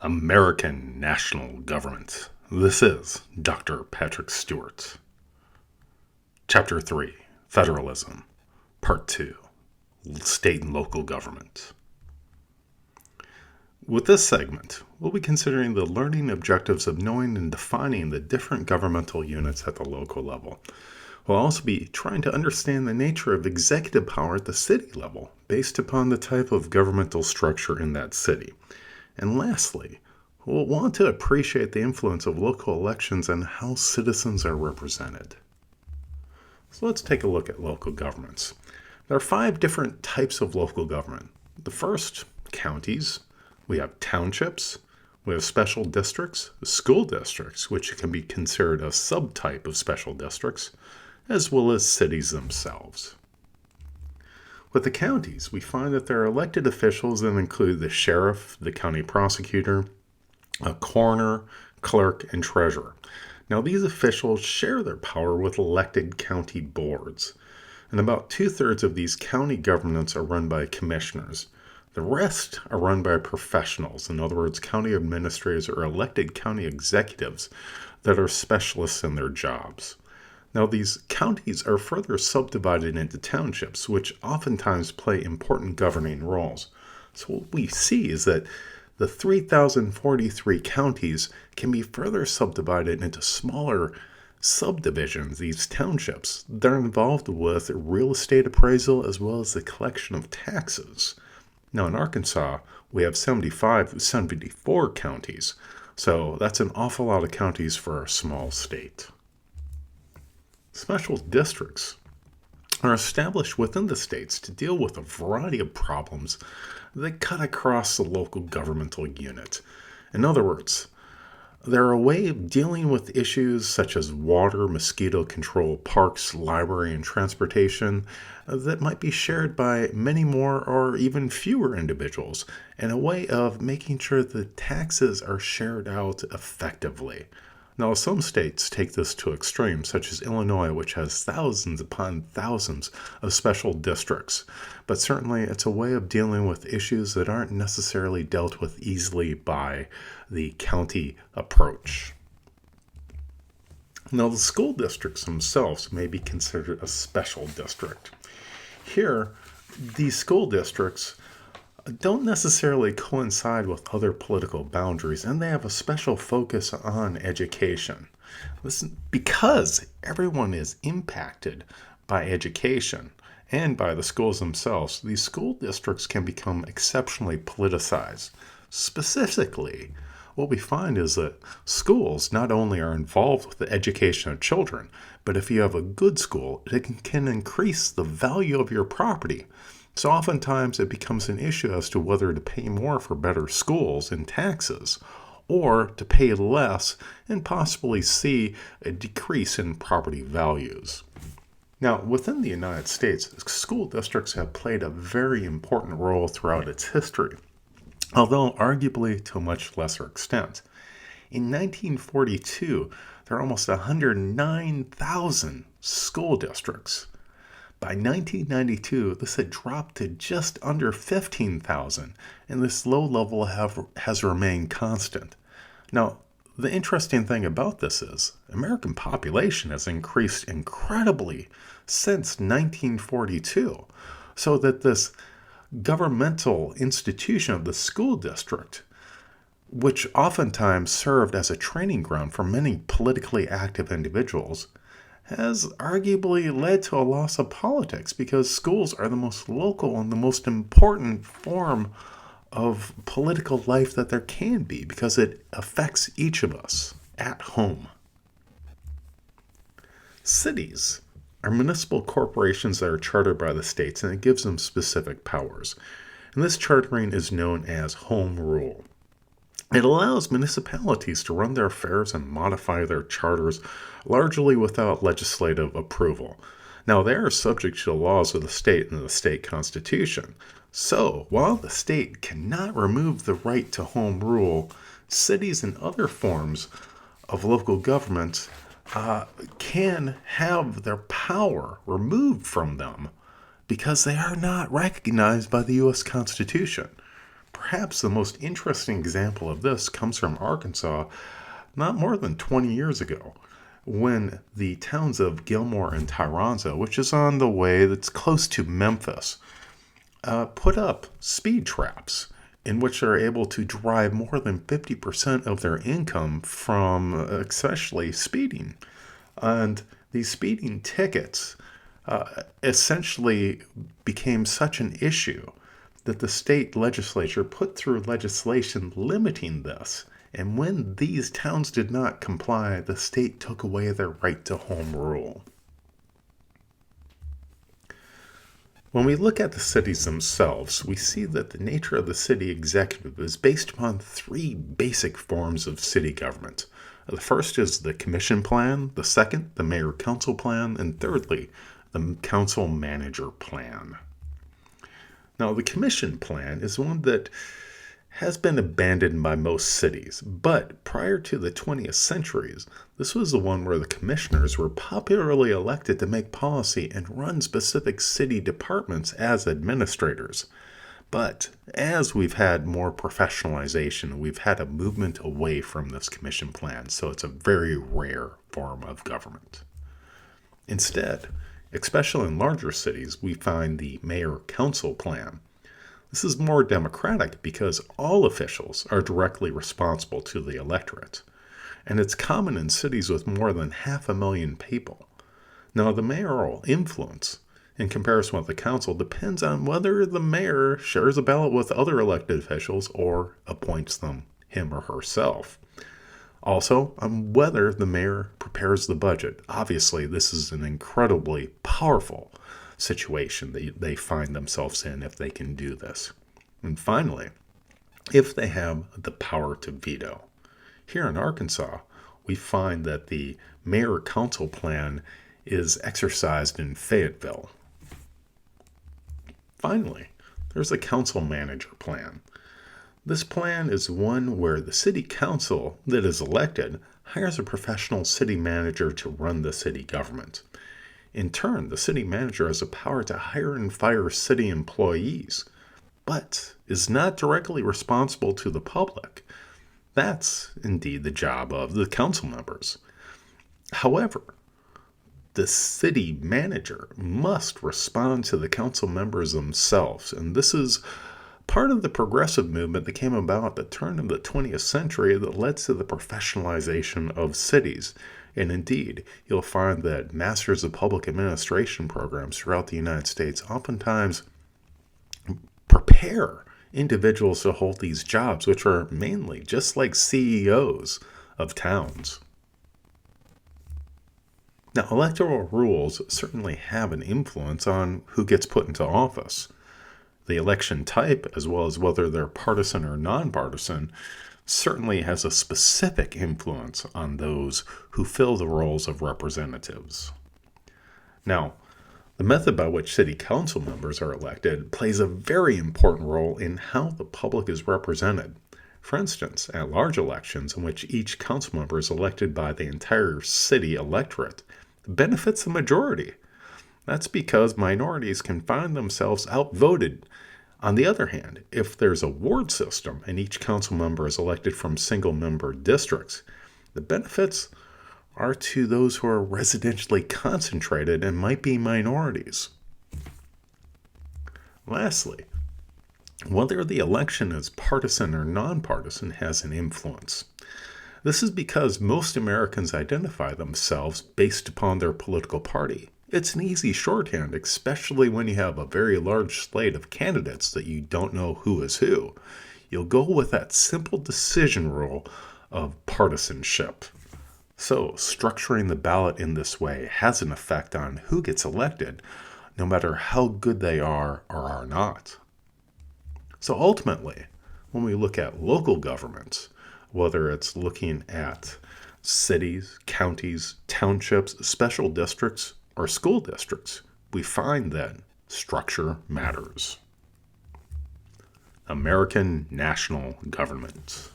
American national government. This is Dr. Patrick Stewart. Chapter 3, Federalism, Part 2, State and Local Government. With this segment, we'll be considering the learning objectives of knowing and defining the different governmental units at the local level. We'll also be trying to understand the nature of executive power at the city level, based upon the type of governmental structure in that city. And lastly, we'll want to appreciate the influence of local elections and how citizens are represented. So let's take a look at local governments. There are 5 different types of local government. The first, counties. We have townships. We have special districts, school districts, which can be considered a subtype of special districts, as well as cities themselves. With the counties, we find that there are elected officials that include the sheriff, the county prosecutor, a coroner, clerk, and treasurer. Now, these officials share their power with elected county boards, and about 2/3 of these county governments are run by commissioners. The rest are run by professionals, in other words, county administrators or elected county executives that are specialists in their jobs. Now, these counties are further subdivided into townships, which oftentimes play important governing roles. So what we see is that the 3,043 counties can be further subdivided into smaller subdivisions, these townships. They're involved with real estate appraisal as well as the collection of taxes. Now, in Arkansas, we have 74 counties, so that's an awful lot of counties for a small state. Special districts are established within the states to deal with a variety of problems that cut across the local governmental unit. In other words, they're a way of dealing with issues such as water, mosquito control, parks, library, and transportation that might be shared by many more or even fewer individuals, and a way of making sure the taxes are shared out effectively. Now, some states take this to extremes, such as Illinois, which has thousands upon thousands of special districts. But certainly, it's a way of dealing with issues that aren't necessarily dealt with easily by the county approach. Now, the school districts themselves may be considered a special district. Here, these school districts don't necessarily coincide with other political boundaries, and they have a special focus on education. Listen, because everyone is impacted by education and by the schools themselves, these school districts can become exceptionally politicized. Specifically, what we find is that schools not only are involved with the education of children, but if you have a good school, it can increase the value of your property. So oftentimes it becomes an issue as to whether to pay more for better schools and taxes, or to pay less and possibly see a decrease in property values. Now, within the United States, school districts have played a very important role throughout its history, although arguably to a much lesser extent. In 1942, there are almost 109,000 school districts. By 1992, this had dropped to just under 15,000, and this low level has remained constant. Now, the interesting thing about this is American population has increased incredibly since 1942, so that this governmental institution of the school district, which oftentimes served as a training ground for many politically active individuals, has arguably led to a loss of politics, because schools are the most local and the most important form of political life that there can be, because it affects each of us at home. Cities are municipal corporations that are chartered by the states, and it gives them specific powers. And this chartering is known as home rule. It allows municipalities to run their affairs and modify their charters largely without legislative approval. Now, they are subject to the laws of the state and the state constitution. So, while the state cannot remove the right to home rule, cities and other forms of local government can have their power removed from them because they are not recognized by the U.S. Constitution. Perhaps the most interesting example of this comes from Arkansas not more than 20 years ago, when the towns of Gilmore and Tyronza, which is on the way that's close to Memphis, put up speed traps in which they're able to derive more than 50% of their income from especially speeding. And these speeding tickets essentially became such an issue that the state legislature put through legislation limiting this. And when these towns did not comply, the state took away their right to home rule. When we look at the cities themselves, we see that the nature of the city executive is based upon three basic forms of city government. The first is the commission plan, the second, the mayor-council plan, and thirdly, the council-manager plan. Now, the commission plan is one that has been abandoned by most cities, but prior to the 20th centuries, this was the one where the commissioners were popularly elected to make policy and run specific city departments as administrators. But as we've had more professionalization, we've had a movement away from this commission plan, so it's a very rare form of government. Instead, especially in larger cities, we find the mayor-council plan. This is more democratic because all officials are directly responsible to the electorate, and it's common in cities with more than 500,000 people. Now, the mayoral influence, in comparison with the council, depends on whether the mayor shares a ballot with other elected officials or appoints them him or herself. Also, on whether the mayor prepares the budget. Obviously, this is an incredibly powerful situation that they find themselves in if they can do this. And finally, if they have the power to veto. Here in Arkansas, we find that the mayor-council plan is exercised in Fayetteville. Finally, there's a council-manager plan. This plan is one where the city council that is elected hires a professional city manager to run the city government. In turn, the city manager has the power to hire and fire city employees, but is not directly responsible to the public. That's indeed the job of the council members. However, the city manager must respond to the council members themselves, and this is part of the progressive movement that came about at the turn of the 20th century that led to the professionalization of cities. And indeed, you'll find that Masters of Public Administration programs throughout the United States oftentimes prepare individuals to hold these jobs, which are mainly just like CEOs of towns. Now, electoral rules certainly have an influence on who gets put into office. The election type, as well as whether they're partisan or nonpartisan, certainly has a specific influence on those who fill the roles of representatives. Now, the method by which city council members are elected plays a very important role in how the public is represented. For instance, at large elections in which each council member is elected by the entire city electorate, benefits the majority. That's because minorities can find themselves outvoted. On the other hand, if there's a ward system and each council member is elected from single-member districts, the benefits are to those who are residentially concentrated and might be minorities. Lastly, whether the election is partisan or nonpartisan has an influence. This is because most Americans identify themselves based upon their political party. It's an easy shorthand, especially when you have a very large slate of candidates that you don't know who is who. You'll go with that simple decision rule of partisanship. So, structuring the ballot in this way has an effect on who gets elected, no matter how good they are or are not. So ultimately, when we look at local governments, whether it's looking at cities, counties, townships, special districts, or school districts, we find that structure matters. American national government.